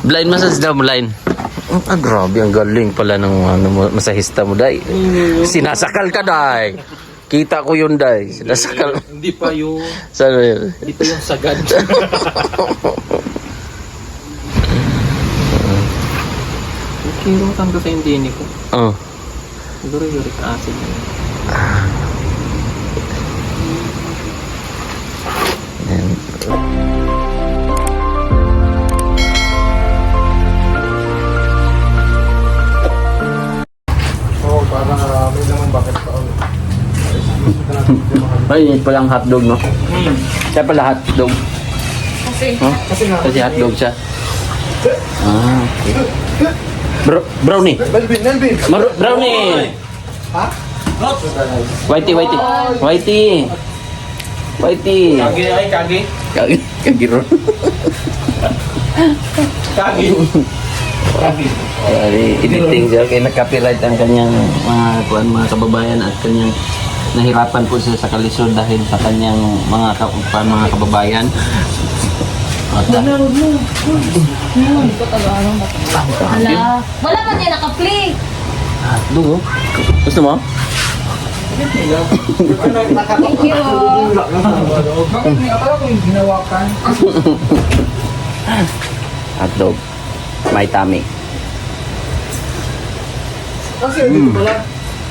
Blind massage daw, blind. Ah, grabe, ang galing pala ng masahista mo, day. Sinasakal ka, day. Kita ko yun, day. Sinasakal. Hindi pa yung... Saan yun? Hindi pa yung sagad. Kiro tanto sa hindi ko. Oh. Siguro uric acid. Oo, parang may naman bakit pa. Ay, yun palang hotdog, no? Siya pala hotdog. Kasi, Huh? Kasi hotdog siya. Ah, okay. Brownie. Melvin! Brownie! Ha? Whitey. Kagi ay kagi. Kagiro. Kagi. Kagi. Editing siya. Kaya na-copyright ang kanyang mga kababayan at kanyang nahirapan po siya sa kalisod dahil sa kanyang mga kababayan. At hala, wala man din naka-play. hotdog, oh. Gusto mo? Thank you. Bakit may akala ko yung ginawakan? Hotdog. May tummy. Kasi dito pala.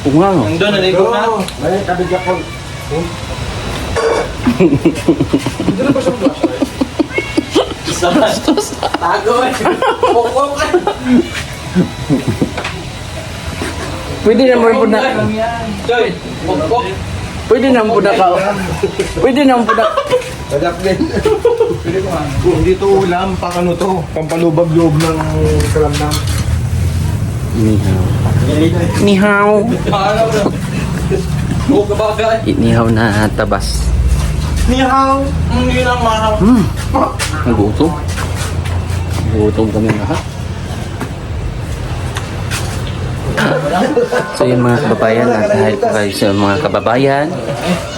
Oo nga, no? Nandun, naligo na. May kabigyan ko. Hindi na ba siyang flashlight? Tago eh. Pokpok ka. Pwede naman po na... Joy, pokpok. Pwede naman po na ka... Pwede naman po na... Sadap din. Pwede ko nga. Hindi to ulam, pang ano to. Pampalubag loob ng kalamnam. Nihaw. Paano bro? Buka bagay. Nihaw na tabas. Nihaw! Hindi lang mahal. Nagutom. Nagutom kami lahat. So yung mga kababayan, dahil po kayo sa mga kababayan,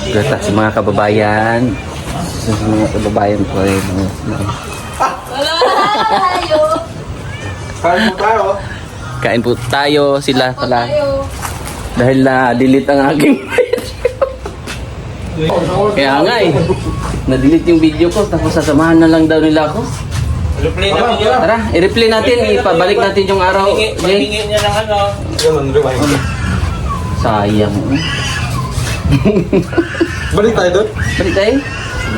gata sa mga kababayan, sa mga kababayan po ay Kain mo tayo. kain po tayo sila pala Tayo. dahil na-delete ang aking kaya nga eh, na-delete yung video ko tapos sasamahan na lang daw nila ako. Replay namin yun. Tara, i-replay natin, ipabalik natin yung araw. Mahingi niya ng ano. Ganun, rewind. Sayang. Balik tayo doon. Balik tayo.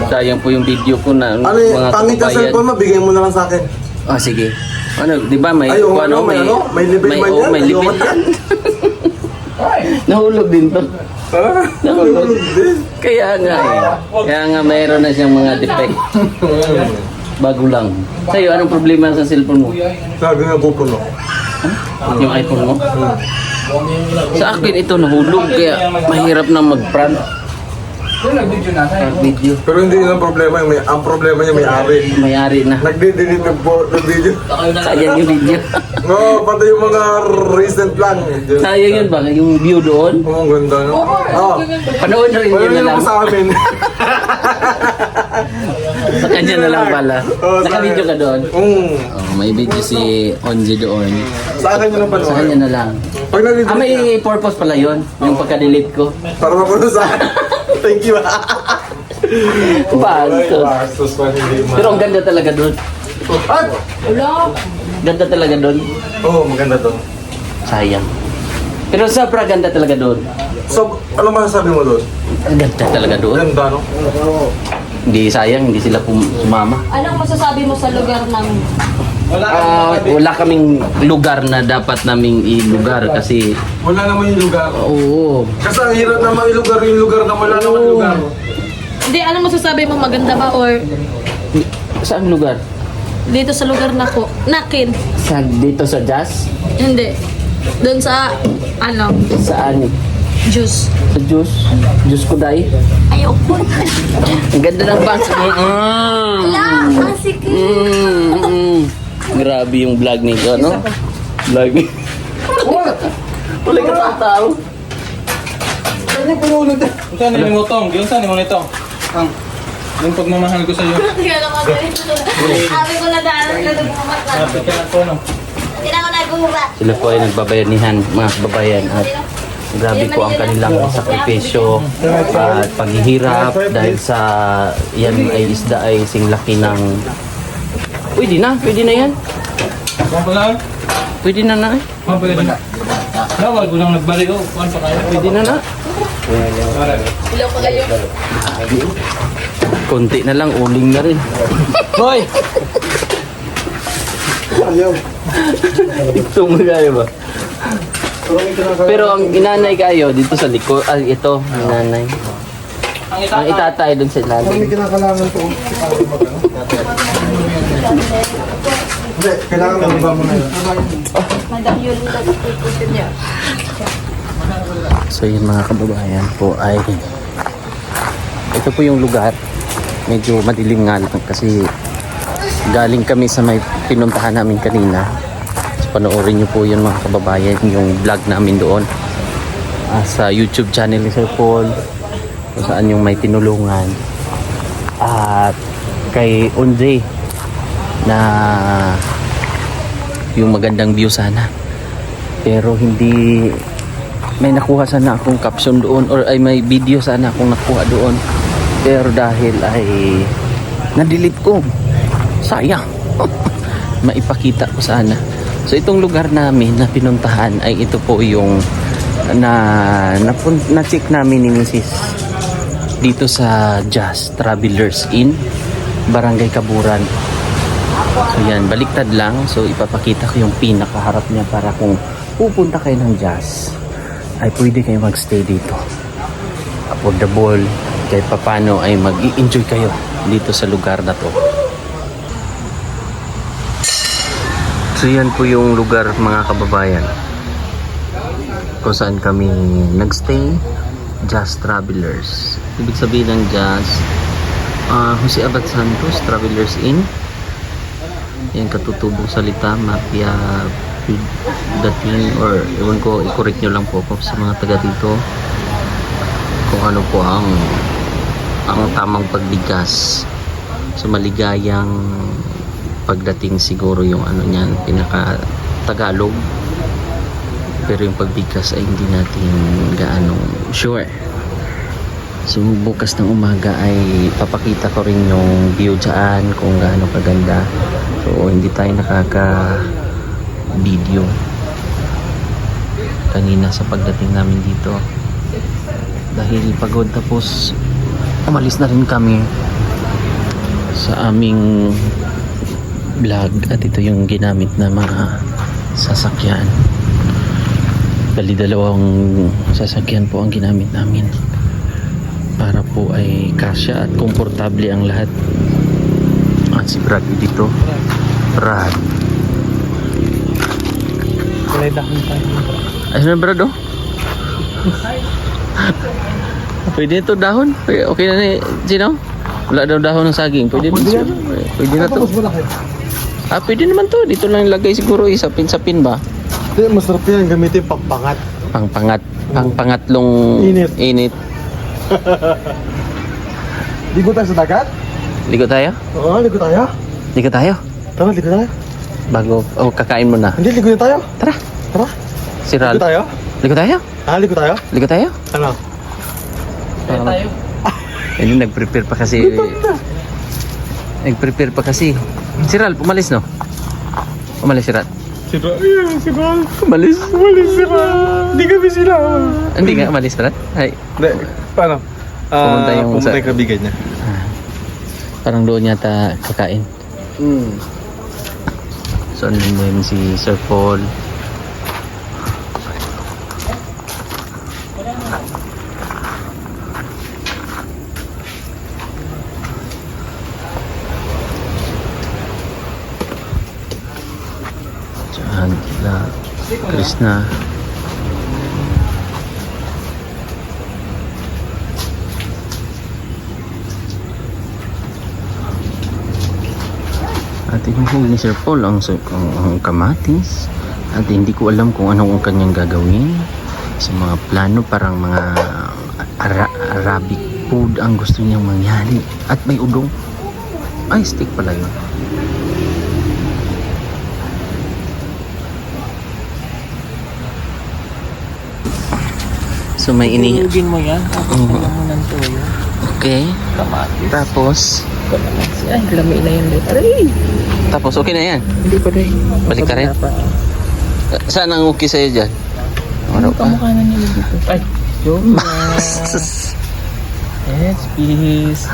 Sayang po yung video ko na Ano mga pangit na kababayan. cellphone mo, bigay mo na lang sa akin. Ah, sige. Ano, di ba may Ay, oo, kung ano, may ano, may limit man yan, may may limit limit. yan. Nahulog din to. Nahulog. Kaya nga eh. Kaya nga mayroon na siyang mga defect. Bago lang. Sa'yo, anong problema sa cellphone mo? Sabi nga pupuno. Yung iPhone mo? Sa akin ito nahulog kaya mahirap na mag-prank. Video. Pero hindi yun ang problema. Ang problema niya may-ari. May-ari na. Nagde-delete ng video. Sayang yung video. Oo, pati yung mga recent lang. Sayang yun ba? Yung view doon? Oo, ang ganda, no? Oo. Panood na rin Ano yun na yun lang. mo sa amin? Sa kanya na lang pala. Oo, sa Naka-video ka doon? Oh, may video si Onji doon. Sa akin yun ang Sa panood. kanya na lang. Pag nag-delete Ah, may purpose pala yun. Yung pagka-delete ko. para mapuno sa akin. Thank you. Bastos. Bastos pa hindi man. Pero ang ganda talaga doon. Ay! Wala. Ganda talaga doon. Oo, maganda to. Sayang. Pero sobra ganda talaga doon. So, ano masasabi mo doon? Ang ganda talaga doon. Ganda, no? Hindi sayang, hindi sila sumama. Anong masasabi mo sa lugar namin? Wala kaming lugar na dapat naming ilugar kasi Wala naman yung lugar. oo. Kasi ang hirap naman ilugar yung lugar na wala naman yung lugar. Hindi, anong masasabi mo, maganda ba or Saan lugar? dito sa lugar na ko? Nakin. Sa dito sa Jazz? Hindi. Doon sa, ano, Saan? juice. Sa Diyos? Diyos ko dahil. Ayaw po. Ang ganda ng box. Wala, ang sikip. Grabe yung vlog nito, no? Vlog ni. Wala ka sa tao. Ano yung pinulod? Saan ni Motong? Yung saan ni Monito? Yung pagmamahal ko sa iyo. Kaya naman, sabi ko na daan. Kapit ka ng tono. Sila po ay nagbabayanihan, mga kababayan, at grabe po ang kanilang sakripisyo at paghihirap dahil sa yan ay isda ay singlaki ng pwede na yan, Kuhan pa lang? pwede na na eh. Kuhan pa lang. Nawal ko lang nagbalik oh. Kuhan pa kayo. Pwede na na. Konti na lang, uling na rin. Hoy! Ayaw. Ito mo kaya ba? Pero ang inanay kayo dito sa likod, ito, inanay. Ang itatay doon sa Parang may ilalim. kinakalangan to. Hindi, kailangan mag-iba mo na yun. So yun mga kababayan po ay ito po yung lugar. Medyo madilim nga lang kasi galing kami sa may pinuntahan namin kanina. So panoorin nyo po yun mga kababayan, yung vlog namin doon sa YouTube channel ni Sir Paul, kung saan yung may tinulungan, at kay Andre na yung magandang view sana, pero hindi may nakuha sana akong caption doon, or ay may video sana akong nakuha doon, pero dahil ay na-delete ko, sayang. Maipakita ko sana. So itong lugar namin na pinuntahan ay ito po yung na-check namin ni Mrs. dito sa Just Travelers Inn, Barangay Kaburan. So yan, baliktad lang. So ipapakita ko yung pinakaharap niya para kung pupunta kayo ng Just ay pwede kayo magstay dito. Affordable, kahit papano ay mag-i-enjoy kayo dito sa lugar na to. So yan po yung lugar mga kababayan kung saan kami nagstay, Just Travelers. Ibig sabihin ng Just Jose Abad Santos Travelers Inn. Yan katutubong salita, mafia dating, or ewan ko, i-correct nyo lang po ako sa mga taga dito kung ano po ang tamang pagbigas. So maligayang pagdating siguro yung ano niyan, pinaka Tagalog, pero yung pagbigas ay hindi natin gaano sure. So bukas ng umaga ay papakita ko rin yung view dyan kung gaano kaganda. So hindi tayo nakaka video kanina sa pagdating namin dito dahil pagod, tapos umalis na rin kami sa aming vlog, at ito yung ginamit na mga sasakyan. Bali dalawang sasakyan po ang ginamit namin para po ay kasya at komportable ang lahat. At si Brad dito, Brad ayun na Brad, oh. Pwede ito dahon, okay na ni Gino. Wala daw dahon ng saging, pwede na to. Tapos malaki. Pwede naman to. Dito lang ilagay siguro, isapin-sapin ba? Hindi, masarap yan. Gamitin pagpangat. Pangpangatlong init. Ligo tayo sa dagat? Ligo tayo? Oo, ligo tayo. Ligo tayo? Tara, ligo tayo. Bago, kakain mo na. Hindi, ligo na tayo. Tara, Tara. si Ral. Ligo tayo? Ligo tayo? Ligo tayo? Ligo tayo? Ano? Tayo. Ayun, nag-prepare pa kasi. Si Ral, umalis no? Umalis si Ral. Si Ral. Umalis si Ral. Hindi kami sila. Hindi nga, umalis Ral. Ay, Hindi, paano? Pumunta yung pumunta sa- yung kaibigan niya. parang doon yata kakain. So, ano din si Sir Paul. Diyan, Krishna. At inuhuli ni Sir Paul ang kamatis, at hindi ko alam kung anong ang kanyang gagawin sa mga plano, parang mga Arabic food ang gusto niyang mangyari, at may udong, ay steak pala yun. So may ini... Ilugin mo yan. Tapos lagyan mo ng toyo. Okay. Kamatis. Tapos... Ay, lami na yan. Aray! Tapos okay na yan. Hindi pa rin. Balik ka rin? Saan ang okay sa'yo dyan? Ano pa? Kamukha na niya dito. Ay, joke lang. Yes, please.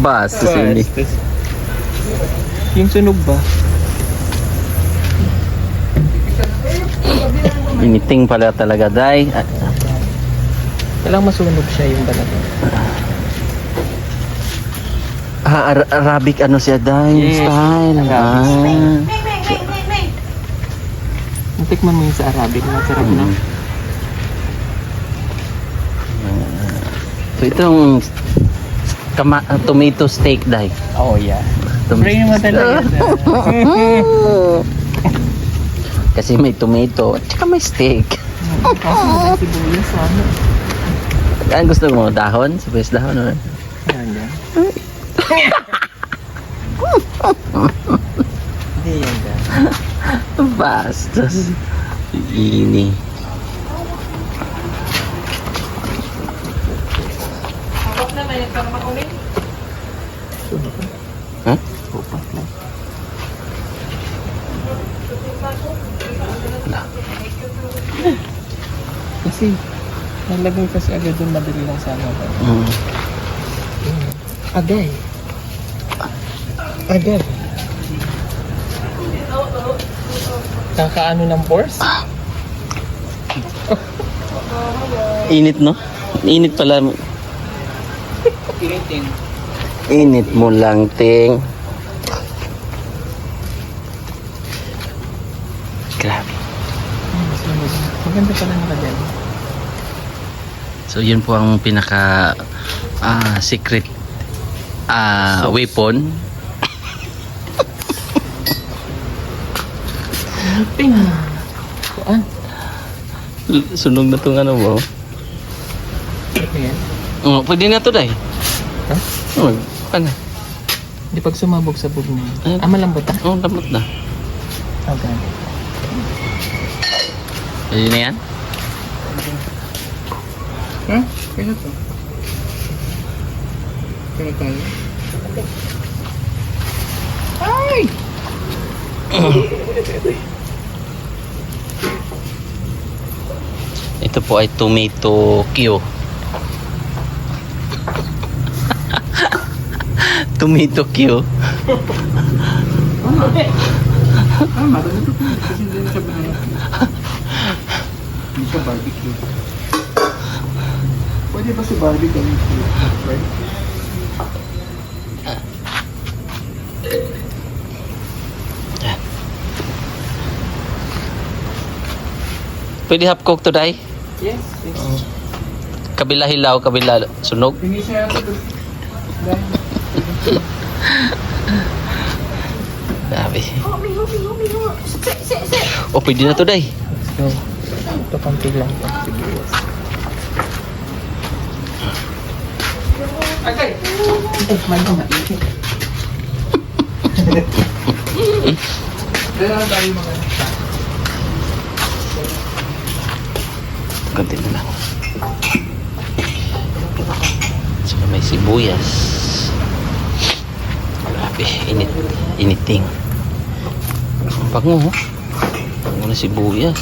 Basta sini. Yung sunog ba? Initing pala talaga, day. Kailangan masunog siya yung balat. Arabic ano siya, day? Yes. Style. Tikman mo yung sa Arabic. Masarap na. So itong tomato steak, day. Oh, yeah. Pray mo talaga. Kasi may tomato at saka may steak. Kasi may sibuyas. Ano? Ang gusto mo? Dahon? Sibuyas dahon? Ano? Yan, yan. Hindi yan yan. Bastos. Ini. Ha? Upat lang. Kasi, nalagay kasi agad doon madali lang sana. Agay. Agay. Kakaano ng force? Init, no? Init pala. Init mo lang, ting. Grabe. Maganda pala nakadyan. So, yun po ang pinaka secret weapon. Ping! Kuan? Sunog na itong ano mo. Ano yan? Oh, pwede na ito, day. Ha? Oh, ano? Di pag sumabog sa bug na Ayun. yun. Malambot ah? Oh, dapat na. Okay. Pwede na yan? Ha? Kaya to? Kaya tayo? Ay! Ito po ay tomato Q. Tomato Q. Tama, kasi hindi na siya banana. Hindi siya barbecue. Pwede ba si barbecue kami? Right? Pwede half cook to, day? Yes, yes. Kabila hilaw, kabila sunog. Hindi siya ito. Grabe. Oh, pwede na to, day. Let's go. Ito konti lang. Sibuyas. Okay. May mati. Dala tayo magana. Konti na lang. So, may sibuyas. Grabe, initing. Ang bango, oh. Bango na sibuyas.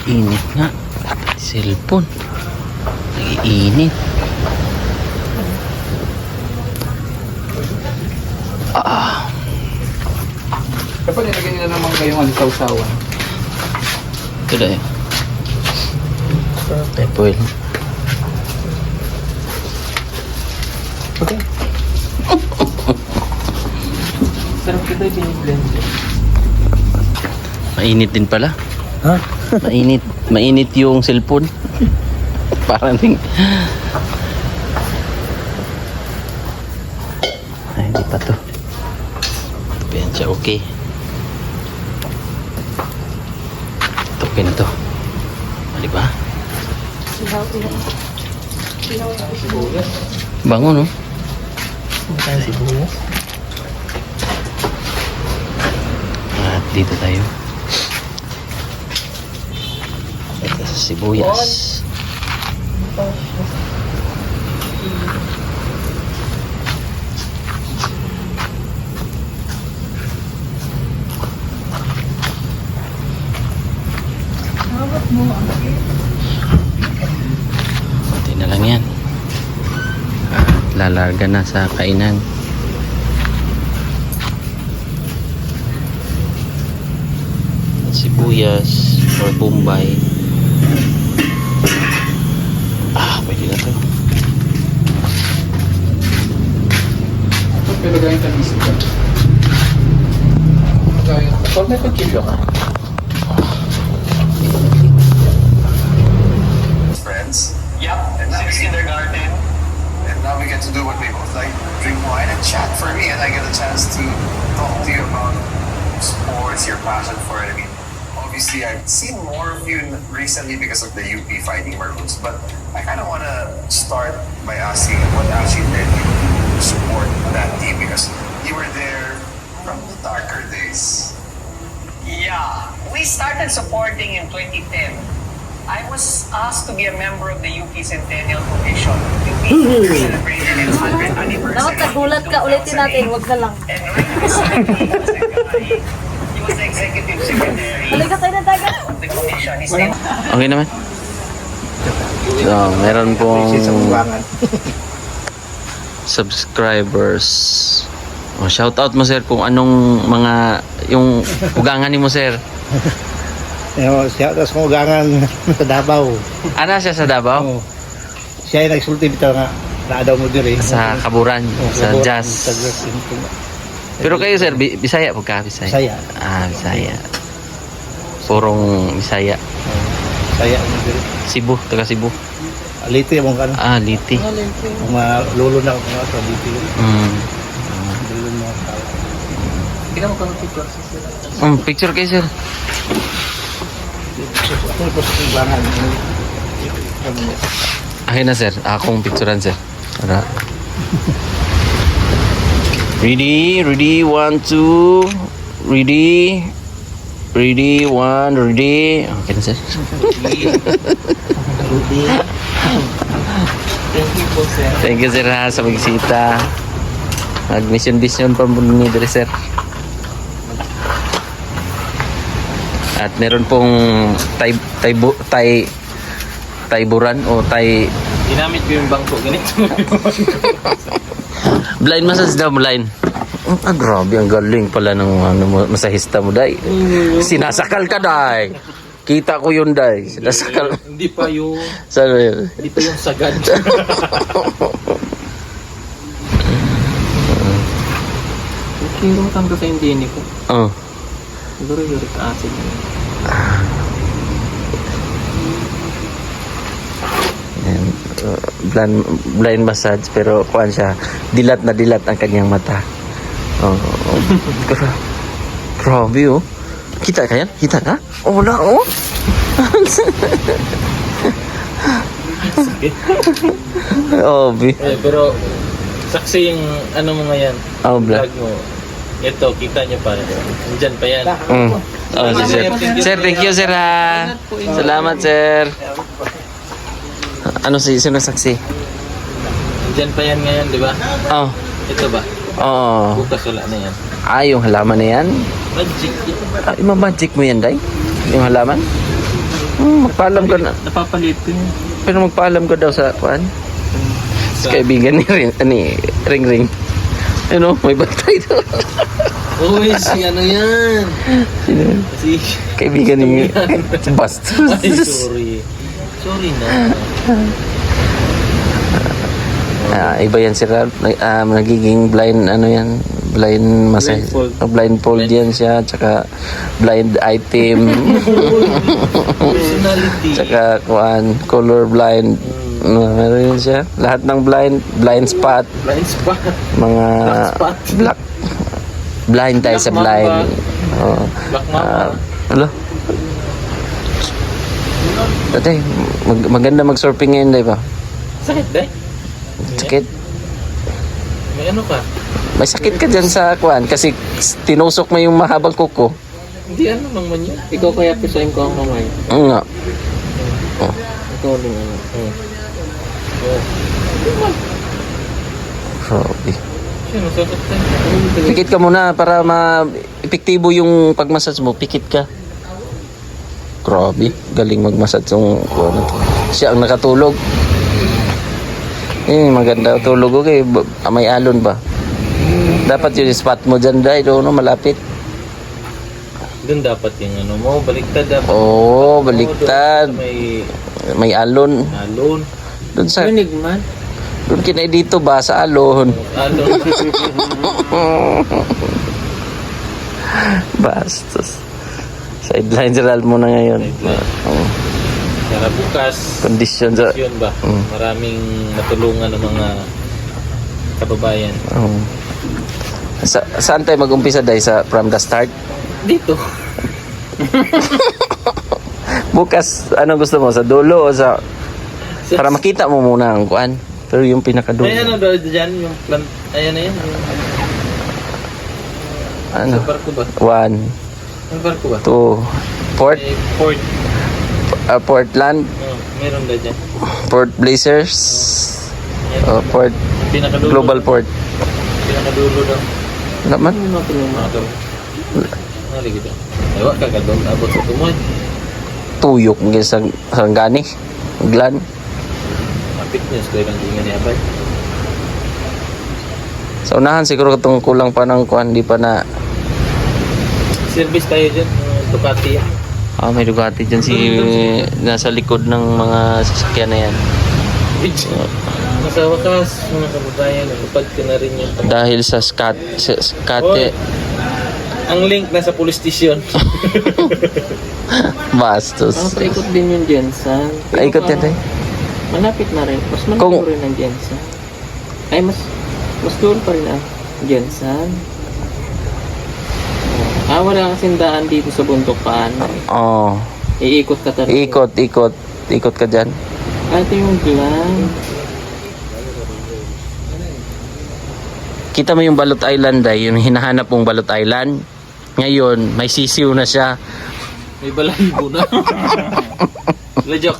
Init nga. Cellphone. Nag-iinit. Dapat nilagyan nila naman kayong sausawan. Ito na yun. Pepper. Okay. Sarap ito yung biniblend. Mainit din pala. Ha? Mainit. Mainit yung cellphone. Parang ding... Ay, hindi pa to. Ito yan siya, okay. Ito, okay na to. Di ba? Bango, no? Hindi tayo sibuyas. Dito tayo. Ito sa sibuyas. Kunti na lang yan. At lalarga na sa kainan. Sibuyas or bombay. Pwede na to. Pero gawin ka isip ka. Pag may pagkilo ka. Friends. Yep. And since kindergarten. And now we get to do what we both like, drink wine and chat for me, and I get a chance to talk to you about sports, your passion for it. I mean, obviously I've seen more of you recently because of the UP Fighting Maroons, but I kind of want to start by asking what actually led you to support that team, because you were there from the darker days. Yeah, we started supporting in 2010. I was asked to be a member of the UP Centennial Commission. UP celebrated its 100th anniversary. Dapat nagulat ka, ulitin natin, wag na lang. And right beside me was a guy. He was the executive secretary Halika tayo na dagat. of the commission. His name Okay naman. So, meron pong subscribers. Shout out mo sir kung anong mga yung ugangan ni mo sir. Siya tapos kung ugangan sa Davao. Ana siya sa Davao? Oo. Siya ay nagsulti bitaw nga naadaw mo diri. Sa Kaburan, sa jazz. Sa jazz. Pero kayo sir, Bisaya po ka? Bisaya? Bisaya. Bisaya. Purong Bisaya. Saya mo diri. Cebu, taga Cebu. Liti mo kan. Liti. Ang mga lolo na ko nga sa Liti. Lolo mo. Hindi mo kang picture sa sila. Picture kayo sir. Ako po sa ugangan. Akin na sir, akong picturean sir. Para. Ready, 1, 2. Ready, 1, ready. Okay na sir. Thank you po, sir. Thank you sir ha sa pagsita. Mag-mission pa mo ni Dre sir. At meron pong tayburan o Ginamit ko yung bangko. Ganito. blind massage daw, blind. Grabe, ang galing pala ng masahista mo, day. Sinasakal ka, day. Kita ko yun, day. Sinasakal. Hindi pa yung... Saan yun? Hindi pa yung sagad. Okay, rumatang ka sa hindi ko. Oh. Siguro uric acid. Yan. Blind massage, pero kuhan siya. Dilat na dilat ang kanyang mata. Grabe, oh. Kita ka yan? Kita ka? Wala, oh. Obi. Pero saksi yung ano mo ngayon. Bla. Vlog mo. Ito, kita nyo pa. Diyan pa yan. Si sir. Sir, thank you, sir, ha. Salamat, sir. Ano sino saksi? Diyan pa yan ngayon, di ba? Oh. Ito ba? Oo. Bukas wala na yan. Yung halaman na yan. Magic. Imamagic mo yan, day? Yung halaman? Magpaalam ka na. Napapalit ko yun. Pero magpaalam ka daw sa kuan. Sa kaibigan ni Ring Ring. Ano, may bantay daw. Uy, si ano yan? Si... Kaibigan ni Bastos. Ay, sorry. Sorry na. Iba yan sila. Nagiging blind, ano yan? Blind massage. Blindfold. Blindfold yan siya. Tsaka blind item. Personality. Tsaka kuan, color blind. Meron yun siya. Lahat ng blind spot. Blind spot. Mga Black spot. blind tayo sa Black blind. mamba. Oo. Black mama. Hello? Dati, maganda mag-surfing ngayon, di ba? Sakit, day? Sakit. May ano ka? May sakit ka dyan sa kuan kasi tinusok mo yung mahabang kuko. Hindi ano naman yun. Ikaw kaya pisahin ko ang kamay. Oo nga. Ikaw din ano. Grabe. Siya, nasakot tayo. Pikit ka muna para ma-epektibo yung pag-massage mo. Pikit ka. Grabe. Galing mag-massage yung siya ang nakatulog. Maganda tulog ko kay may alon ba? Dapat yung spot mo dyan dahil doon malapit. Doon dapat yung ano mo, baliktad dapat. Oo, baliktad. May alon. Alon. Doon sa Rinig man. doon kinay dito ba sa alon. Alon. Bastos. Sideline general mo na ngayon. Oo. Kaya bukas, Condition sa yun ba? Maraming matulungan ng mga kababayan. Saan tayo mag-umpisa dahil from the start? Dito. Bukas, ano gusto mo? Sa dulo o sa... Para makita mo muna ang kuan. Pero yung pinakadulo. Ay, ano daw dyan? Yung plant, ayan na yan. Yung, Ano? sa barko ba? 1, Ang barko ba? 2, Port, May port. Portland, Meron daw dyan. Port Blazers, Port, Pinakadulo. Global Port. Pinakadulo daw. Naman? Mga daw. Nari kita. Ewa ka ka doon. Abot sa tumoy. Tuyok ng Sarangani. Glan. Mapit niya. Kaya lang tingin niya ba? Sa unahan siguro itong kulang pa ng kuan. Di pa na... Service tayo dyan. Ducati yan. May Ducati dyan nasa likod ng mga sasakyan na yan. Sa wakas, mga kababayan, napad ka na rin yung Dahil sa Skate, ang link nasa police station. bastos. Paikot din yung Jensen. Ikot yan tayo. Malapit na rin. Mas malapit Kung- rin ang Jensen. Ay, mas doon pa rin ang Jensen. Wala kasing daan dito sa bundok paano. Oo. Iikot ka talaga. Ikot ka dyan. Ito yung Glan. Kita mo yung Balot Island ay yung hinahanap mong Balot Island. Ngayon, may sisiw na siya. May balahibo na. Lajok.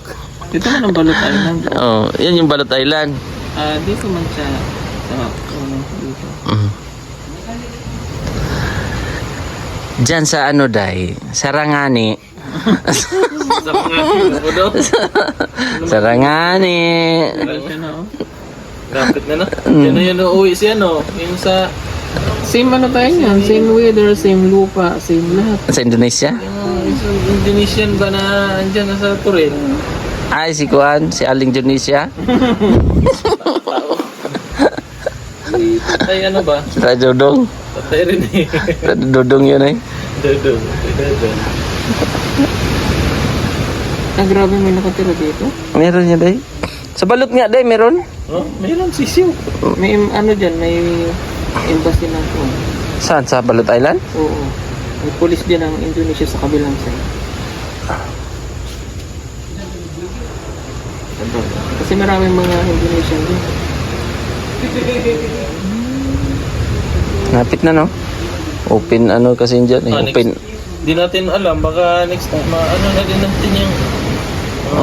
Dito man ang Balot Island. Oh, yan yung Balot Island. Dito man siya. Dito. Diyan sa ano day, Sarangani. Sa mga budo. Sarangani. Rapid na no? Yan na yun uuwi siya no? Yung sa... Same ano tayo yan? Same weather, same lupa, same lahat. Sa Indonesia? Yung Indonesian ba na andyan na sa Turin? Ay, si Kuan, si Aling Indonesia. Patay ano ba? Sa Dodong. Patay rin eh. Sa Dodong yun eh. Dodong. Grabe may nakatira dito. Meron niya day. Sa Balot nga day, meron. Oh, mayroon sisiw. May ano dyan, may embassy na po. Saan? Sa Balot Island? Oo. May police din ng Indonesia sa kabilang side. Kasi maraming mga Indonesian din. Napit na no? Open ano kasi dyan eh. Open. Di natin alam, baka next time, ano na din natin yung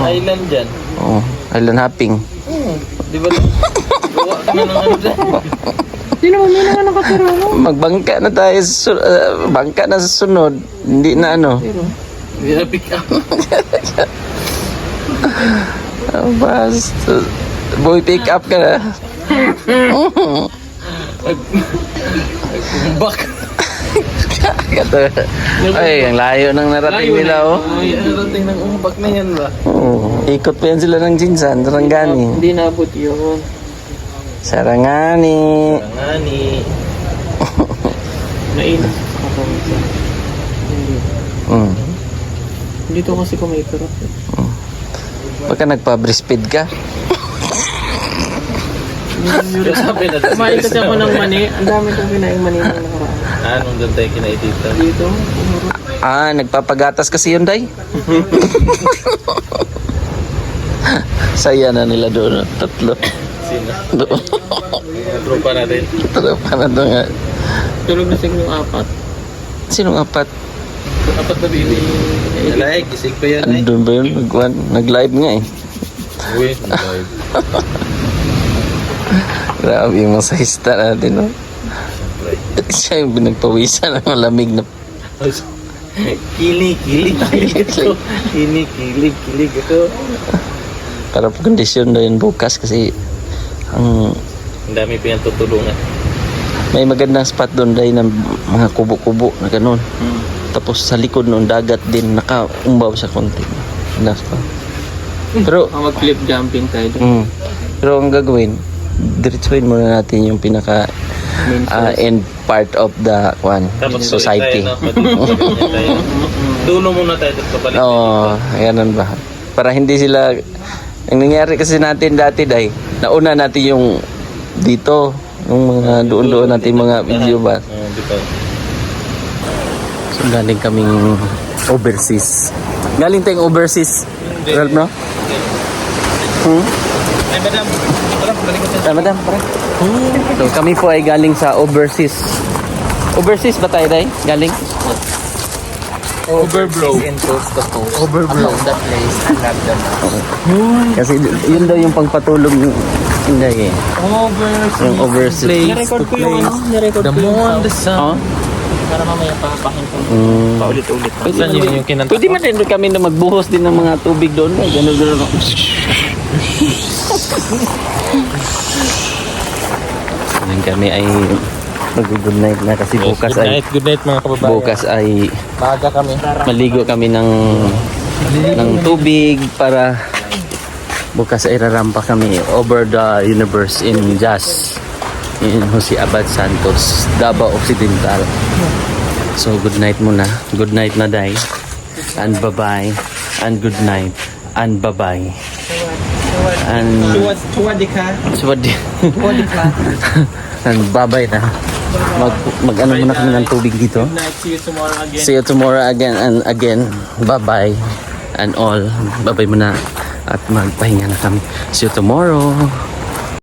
island dyan. Oh, island hopping. Di ba? Gawa ka na ng ano dyan. Sino mo may naman nakatira no? Magbangka na tayo bangka na sa sunod. Hindi na ano. Pero, hindi na pick up. Basta. Boy, pick up ka na. Bak. Ay, ang layo ng narating nila oh. Ay, narating ng umbak na yan ba? Oh, ikot pa yan sila ng Jinsan, Sarangani. Hindi naabot yun. Sarangani. Sarangani. Mainit sa katawan. Hindi. Dito kasi kumikarap. Baka nagpa-breastfeed ka. Sabi na kumain kasi ako ng mani. Ang dami kong kinain mani ng nakaraan. Anong doon tayo kinain dito? Dito. Nagpapagatas kasi yun, day. Saya na nila doon. Tatlo. Sino? Doon. Tropa natin. Tropa na doon nga. Tulog na siguro yung 4. Sinong apat? Dapat na bili. Like, isig pa yan eh. Andun ba yun? Nag-live nga eh. Uy, live. Grabe yung masahista natin, no? Siya yung pinagpawisan ng malamig na Kilig ito. Kilig ito. para po kondisyon na yun bukas kasi ang Ang dami pa yan tutulungan. may magandang spot doon dahil ng mga kubo-kubo na ganun. Tapos sa likod noon dagat din nakaumbaw sa konti. Nas pa. Pero Mag-flip jumping tayo doon. pero ang gagawin, diretsuhin muna natin yung pinaka end part of the society. Dulo muna tayo dito pabalik. Oo, ganun ba? Para hindi sila ang nangyari kasi natin dati dahil nauna natin yung dito yung mga doon natin mga video ba. Di ba? So galing kaming overseas. Galing tayong overseas. Ralph, no? Ay, madam. Balik ko Ah, madam, pare. So kami po ay galing sa overseas. Overseas ba tayo dahil? Galing? Overblow. Kasi yun daw yung pangpatulog hindi eh. Yung overseas. Nirecord ko yung The moon, the sun. Oh? Para mamaya papakin ko. Paulit-ulit. Pwede Saan yung kinanta? Pwede man din kami na magbuhos din ng mga tubig doon. Ganun. Ngayon kami ay mag-good night na kasi bukas ay Good night mga kababayan. bukas ay Baga kami. maligo kami ng tubig para bukas ay rarampa kami over the universe in Jazz in Jose Abad Santos, Davao Occidental. So good night muna. Good night na day. And bye-bye. And good night. And bye-bye. And Suwadi. And bye-bye na. Mag-ano muna kami ng tubig dito. Good night. See you tomorrow again. See you tomorrow again and again. Bye-bye. And all. Bye-bye muna. At magpahinga na kami. See you tomorrow.